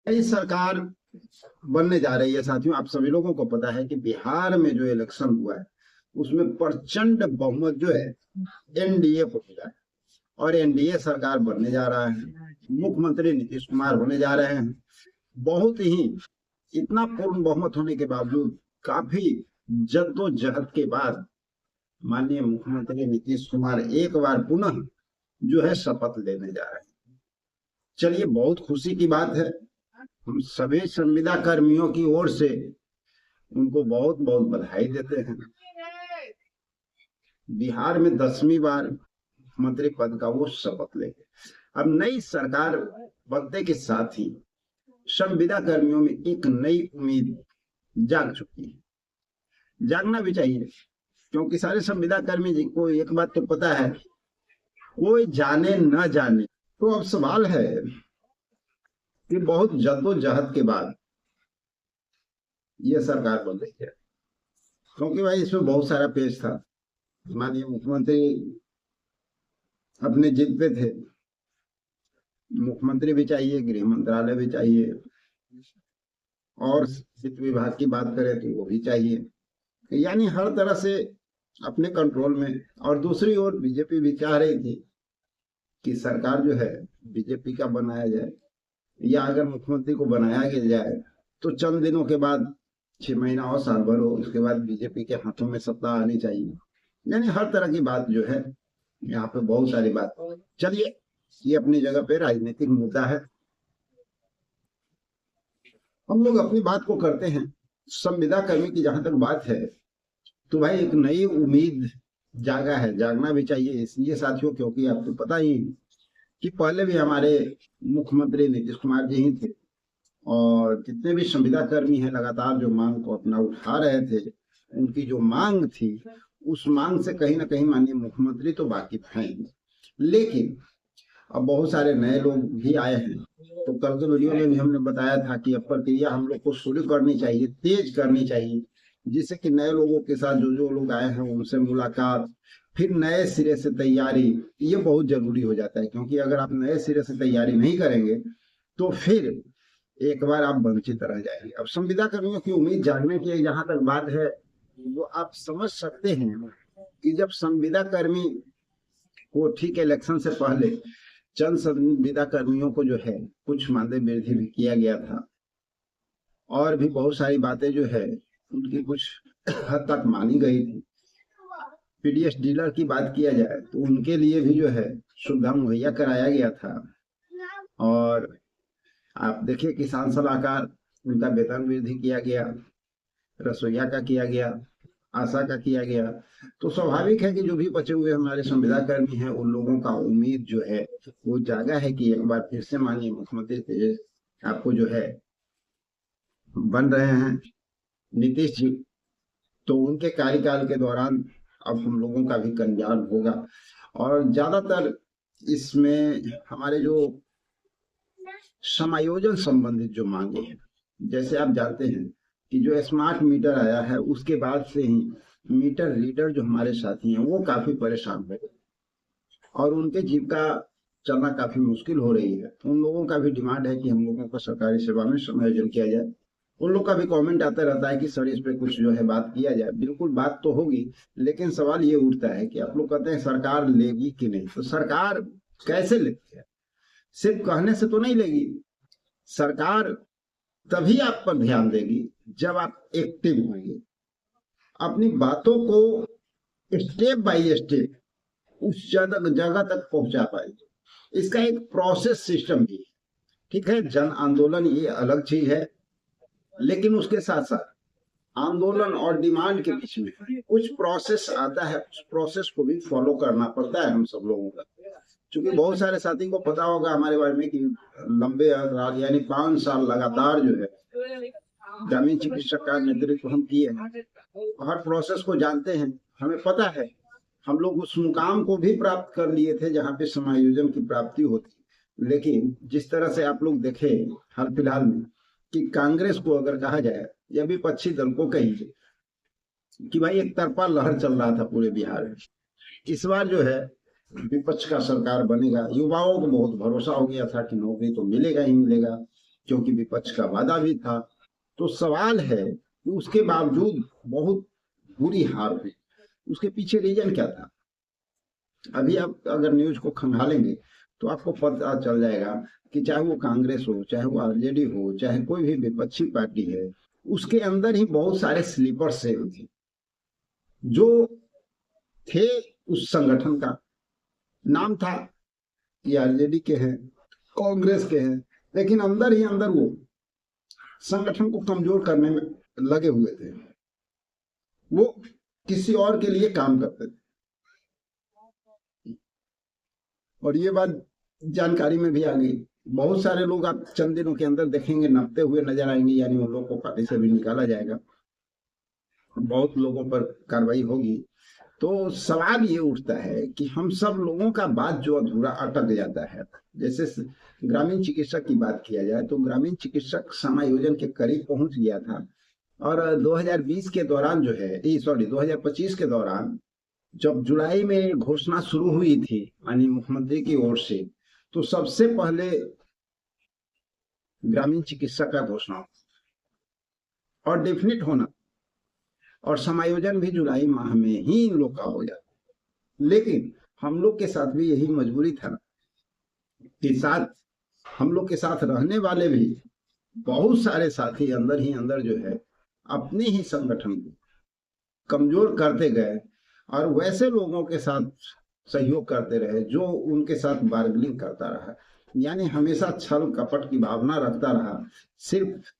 नई सरकार बनने जा रही है साथियों। आप सभी लोगों को पता है कि बिहार में जो इलेक्शन हुआ है उसमें प्रचंड बहुमत जो है एनडीए को मिला है और एनडीए सरकार बनने जा रहा है। मुख्यमंत्री नीतीश कुमार होने जा रहे हैं। बहुत ही इतना पूर्ण बहुमत होने के बावजूद काफी जद्दोजहद के बाद माननीय मुख्यमंत्री नीतीश कुमार एक बार पुनः जो है शपथ लेने जा रहे हैं। चलिए, बहुत खुशी की बात है। हम सभी संविदा कर्मियों की ओर से उनको बहुत बहुत बधाई देते हैं। बिहार में 10वीं बार मंत्री पद का वो शपथ लेंगे। अब नई सरकार बनते के साथ ही संविदा कर्मियों में एक नई उम्मीद जाग चुकी है। जागना भी चाहिए, क्योंकि सारे संविदा कर्मी जी को एक बात तो पता है, कोई जाने न जाने तो अब सवाल है कि बहुत जद्दोजहद के बाद यह सरकार बन रही है। क्योंकि भाई इसमें बहुत सारा पेश था। माननीय मुख्यमंत्री अपने जिद पे थे। मुख्यमंत्री भी चाहिए, गृह मंत्रालय भी चाहिए, और वित्त विभाग की बात करें तो वो भी चाहिए। यानी हर तरह से अपने कंट्रोल में। और दूसरी ओर बीजेपी भी चाह रही थी कि सरकार जो है बीजेपी का बनाया जाए, या अगर मुख्यमंत्री को बनाया जाए तो चंद दिनों के बाद, 6 महीना और साल भर हो, उसके बाद बीजेपी के हाथों में सत्ता आनी चाहिए। यानी हर तरह की बात जो है यहाँ पे, बहुत सारी बात। चलिए, ये अपनी जगह पे राजनीतिक मुद्दा है। हम लोग अपनी बात को करते हैं। संविदा कर्मी की जहां तक बात है तो भाई एक नई उम्मीद जागा है, जागना भी चाहिए इसलिए साथियों, क्योंकि आपको पता ही कि पहले भी हमारे मुख्यमंत्री नीतीश कुमार जी ही थे, और जितने भी संविदा कर्मी हैं लगातार जो मांग को अपना उठा रहे थे, उनकी जो मांग थी उस मांग से कहीं ना कहीं माननीय मुख्यमंत्री तो वाकिफ हैं। लेकिन अब बहुत सारे नए लोग भी आए हैं। तो कल के वीडियो में भी हमने बताया था कि अब प्रक्रिया हम लोग को शुरू करनी चाहिए, तेज करनी चाहिए, जिससे कि नए लोगों के साथ जो जो लोग आए हैं उनसे मुलाकात, फिर नए सिरे से तैयारी, ये बहुत जरूरी हो जाता है। क्योंकि अगर आप नए सिरे से तैयारी नहीं करेंगे तो फिर एक बार आप वंचित रह जाएंगे। अब संविदा कर्मियों की उम्मीद जागने की जहां तक बात है, वो आप समझ सकते हैं कि जब संविदा कर्मी को ठीक इलेक्शन से पहले चंद संविदा कर्मियों को जो है कुछ मानदेय वृद्धि भी किया गया था, और भी बहुत सारी बातें जो है उनकी कुछ हद तक मानी गई थी। पीडीएस डीलर की बात किया जाए तो उनके लिए भी जो है सुविधा मुहैया कराया गया था। और आप देखिए, किसान सलाहकार, उनका वेतन वृद्धि किया गया, रसोईया का किया गया, आशा का किया गया। तो स्वाभाविक है कि जो भी बचे हुए हमारे संविदा कर्मी हैं उन लोगों का उम्मीद जो है वो जागा है कि एक बार फिर से माननीय मुख्यमंत्री आपको जो है बन रहे हैं नीतीश जी, तो उनके कार्यकाल के दौरान अब हम लोगों का भी कल्याण होगा। और ज्यादातर इसमें हमारे जो समायोजन संबंधित जो मांगे हैं, जैसे आप जानते हैं कि जो स्मार्ट मीटर आया है उसके बाद से ही मीटर रीडर जो हमारे साथी हैं वो काफी परेशान हो गए और उनके जीविका चलना काफी मुश्किल हो रही है। उन लोगों का भी डिमांड है कि हम लोगों का सरकारी सेवा में समायोजन किया जाए। उन लोग का भी कमेंट आता रहता है कि सर इस पे कुछ जो है बात किया जाए। बिल्कुल बात तो होगी, लेकिन सवाल ये उठता है कि आप लोग कहते हैं सरकार लेगी कि नहीं, तो सरकार कैसे लेती है? सिर्फ कहने से तो नहीं लेगी। सरकार तभी आप पर ध्यान देगी जब आप एक्टिव होंगे, अपनी बातों को स्टेप बाय स्टेप उस जगह तक पहुंचा पाएगी। इसका एक प्रोसेस सिस्टम भी है। ठीक है, जन आंदोलन ये अलग चीज है, लेकिन उसके साथ साथ आंदोलन और डिमांड के बीच में कुछ प्रोसेस आता है, उस प्रोसेस को भी फॉलो करना पड़ता है हम सब लोगों का। क्योंकि बहुत सारे साथी को पता होगा हमारे बारे में कि लंबे यानी 5 साल लगातार जो है ग्रामीण चिकित्सक का नेतृत्व हम किए हैं, हर प्रोसेस को जानते हैं, हमें पता है। हम लोग उस मुकाम को भी प्राप्त कर लिए थे जहाँ पे समायोजन की प्राप्ति होती। लेकिन जिस तरह से आप लोग देखे हाल फिलहाल में कि कांग्रेस को अगर कहा जाए या विपक्षी दल को कहिए कि भाई एक तरफा लहर चल रहा था पूरे बिहार में, इस बार जो है विपक्ष का सरकार बनेगा। युवाओं को बहुत भरोसा हो गया था कि नौकरी तो मिलेगा ही मिलेगा, क्योंकि विपक्ष का वादा भी था। तो सवाल है कि उसके बावजूद बहुत बुरी हार हुई, उसके पीछे रीजन क्या था? अभी आप अगर न्यूज को खंगालेंगे तो आपको पता चल जाएगा कि चाहे वो कांग्रेस हो, चाहे वो आरजेडी हो, चाहे कोई भी विपक्षी पार्टी है, उसके अंदर ही बहुत सारे स्लीपर सेल थे जो थे। उस संगठन का नाम था कि आरजेडी के हैं, कांग्रेस के हैं, लेकिन अंदर ही अंदर वो संगठन को कमजोर करने में लगे हुए थे। वो किसी और के लिए काम करते थे। और ये बात जानकारी में भी आ गई। बहुत सारे लोग आप चंद दिनों के अंदर देखेंगे नपते हुए नजर आएंगे, यानी उन लोगों को पार्टी से भी निकाला जाएगा, बहुत लोगों पर कार्रवाई होगी। तो सवाल ये उठता है कि हम सब लोगों का बात जो अधूरा अटक जाता है, जैसे ग्रामीण चिकित्सक की बात किया जाए तो ग्रामीण चिकित्सक समायोजन के करीब पहुंच गया था। और 2020 के दौरान जो है, सॉरी 2025 के दौरान जब जुलाई में घोषणा शुरू हुई थी माननीय मुख्यमंत्री की ओर से, तो सबसे पहले ग्रामीण चिकित्सक का घोषणा और डेफिनेट होना और समायोजन भी जुलाई माह में ही इन लोग का हो जाता। लेकिन हम लोग के साथ भी यही मजबूरी था कि साथ हम लोग के साथ रहने वाले भी बहुत सारे साथी अंदर ही अंदर जो है अपने ही संगठन को कमजोर करते गए और वैसे लोगों के साथ सहयोग करते रहे जो उनके साथ बार्गेनिंग करता रहा, यानी हमेशा छल कपट की भावना रखता रहा, सिर्फ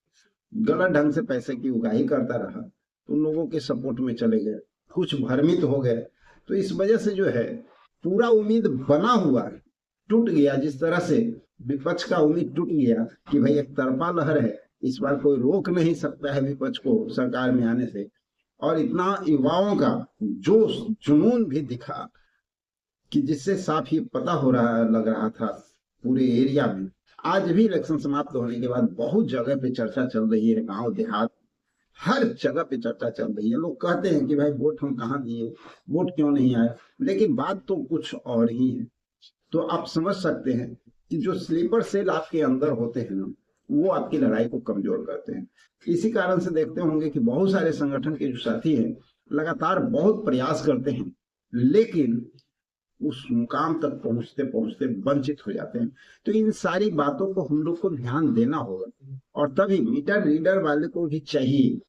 गलत ढंग से पैसे की उगाही करता रहा। तो उन लोगों के सपोर्ट में चले गए, कुछ भ्रमित हो गए। तो इस वजह से जो है पूरा उम्मीद बना हुआ टूट गया। जिस तरह से विपक्ष का उम्मीद टूट गया कि भाई एक तरफा लहर है, इस बार कोई रोक नहीं सकता है विपक्ष को सरकार में आने से। और इतना युवाओं का जोश जुनून भी दिखा कि जिससे साफ ये पता हो रहा लग रहा था पूरे एरिया में। आज भी इलेक्शन समाप्त होने के बाद बहुत जगह पे चर्चा चल रही है, गांव देहात हर जगह पे चर्चा चल रही है। लोग कहते हैं कि भाई वोट हम कहाँ दिए, वोट क्यों नहीं आए, लेकिन बात तो कुछ और ही है। तो आप समझ सकते हैं कि जो स्लीपर सेल आपके अंदर होते हैं ना, वो आपकी लड़ाई को कमजोर करते हैं। इसी कारण से देखते होंगे कि बहुत सारे संगठन के जो साथी हैं लगातार बहुत प्रयास करते हैं, लेकिन उस मुकाम तक पहुंचते पहुंचते वंचित हो जाते हैं। तो इन सारी बातों को हम लोग को ध्यान देना होगा। और तभी मीटर रीडर वाले को भी चाहिए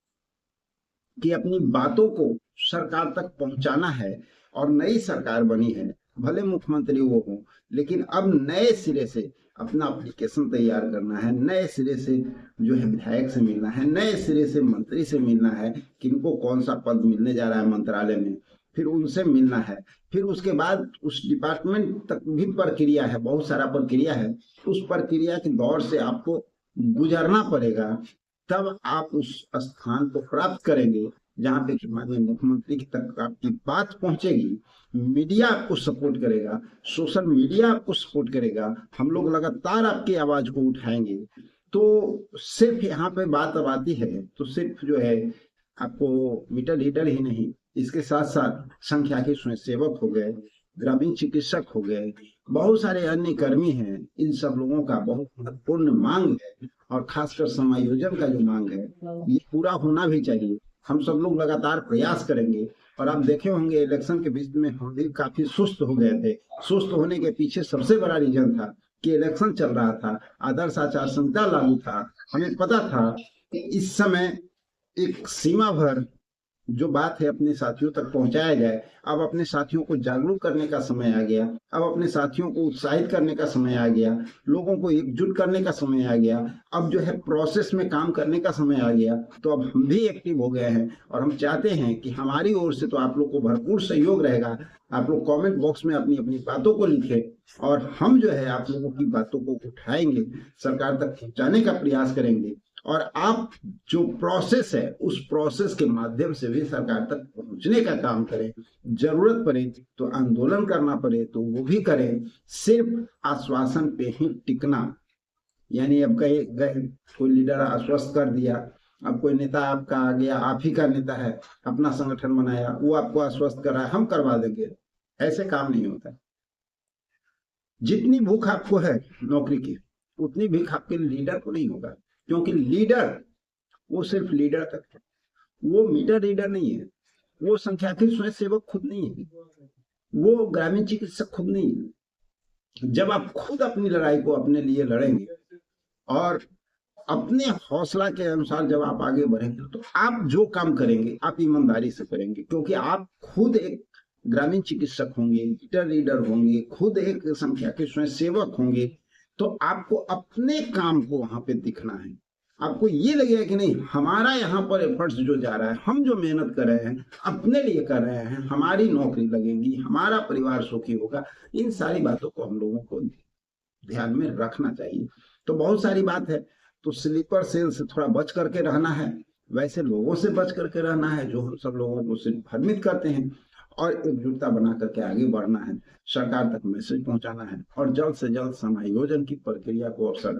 कि अपनी बातों को सरकार तक पहुंचाना है। और नई सरकार बनी है, भले मुख्यमंत्री वो हो, लेकिन अब नए सिरे से अपना एप्लीकेशन तैयार करना है, नए सिरे से जो है विधायक से मिलना है, नए सिरे से मंत्री से मिलना है, किनको कौन सा पद मिलने जा रहा है मंत्रालय में, फिर उनसे मिलना है। फिर उसके बाद उस डिपार्टमेंट तक भी प्रक्रिया है, बहुत सारा प्रक्रिया है। उस प्रक्रिया के दौर से आपको गुजरना पड़ेगा, तब आप उस स्थान को प्राप्त करेंगे जहां पे माननीय मुख्यमंत्री तक आपकी बात पहुंचेगी। मीडिया आपको सपोर्ट करेगा, सोशल मीडिया आपको सपोर्ट करेगा, हम लोग लगातार आपकी आवाज को उठाएंगे। तो सिर्फ यहाँ पे बात अब आती है तो सिर्फ जो है आपको मीटर रीडर ही नहीं, इसके साथ साथ संख्या के स्वयंसेवक हो गए, ग्रामीण चिकित्सक हो गए, बहुत सारे अन्य कर्मी हैं। इन सब लोगों का बहुत महत्वपूर्ण मांग है और खासकर समायोजन का जो मांग है ये पूरा होना भी चाहिए। हम सब लोग लगातार प्रयास करेंगे। और आप देखे होंगे इलेक्शन के बीच में हम भी काफी सुस्त हो गए थे। सुस्त होने के पीछे सबसे बड़ा रीजन था कि इलेक्शन चल रहा था, आदर्श आचार संहिता लागू था। हमें पता था कि इस समय एक सीमा भर जो बात है अपने साथियों तक पहुंचाया जाए। अब अपने साथियों को जागरूक करने का समय आ गया, अब अपने साथियों को उत्साहित करने का समय आ गया, लोगों को एकजुट करने का समय आ गया, अब जो है प्रोसेस में काम करने का समय आ गया। तो अब हम भी एक्टिव हो गए हैं और हम चाहते हैं कि हमारी ओर से तो आप लोग को भरपूर सहयोग रहेगा। आप लोग कमेंट बॉक्स में अपनी अपनी बातों को लिखें और हम जो है आप लोगों की बातों को उठाएंगे, सरकार तक पहुंचाने का प्रयास करेंगे। और आप जो प्रोसेस है उस प्रोसेस के माध्यम से भी सरकार तक पहुंचने का काम करें। जरूरत पड़े तो आंदोलन करना पड़े तो वो भी करें। सिर्फ आश्वासन पे ही टिकना, यानी अब कहे गए कोई लीडर आश्वस्त कर दिया, अब कोई नेता आपका आ गया, आप ही का नेता है, अपना संगठन बनाया, वो आपको आश्वस्त कर रहा है हम करवा देंगे, ऐसे काम नहीं होता। जितनी भूख आपको है नौकरी की उतनी भीख आपके लीडर को नहीं होगा, क्योंकि लीडर वो सिर्फ लीडर तक है, वो मीटर रीडर नहीं है, वो संख्याकीय स्वयं सेवक खुद नहीं है, वो ग्रामीण चिकित्सक खुद नहीं है। जब आप खुद अपनी लड़ाई को अपने लिए लड़ेंगे और अपने हौसला के अनुसार जब आप आगे बढ़ेंगे, तो आप जो काम करेंगे आप ईमानदारी से करेंगे, क्योंकि आप खुद एक ग्रामीण चिकित्सक होंगे, मीटर रीडर होंगे, खुद एक संख्या के स्वयं सेवक होंगे, तो आपको अपने काम को वहां पे दिखना है। आपको ये लगेगा कि नहीं, हमारा यहाँ पर एफर्ट्स जो जा रहा है, हम जो मेहनत कर रहे हैं अपने लिए कर रहे हैं, हमारी नौकरी लगेगी, हमारा परिवार सुखी होगा। इन सारी बातों को हम लोगों को ध्यान में रखना चाहिए। तो बहुत सारी बात है, तो स्लीपर सेल से थोड़ा बच करके रहना है, वैसे लोगों से बच करके रहना है जो हम सब लोगों को सिर्फ भ्रमित करते हैं, और एकजुटता बना करके आगे बढ़ना है, सरकार तक मैसेज पहुंचाना है, और जल्द से जल्द समायोजन की प्रक्रिया को सरकार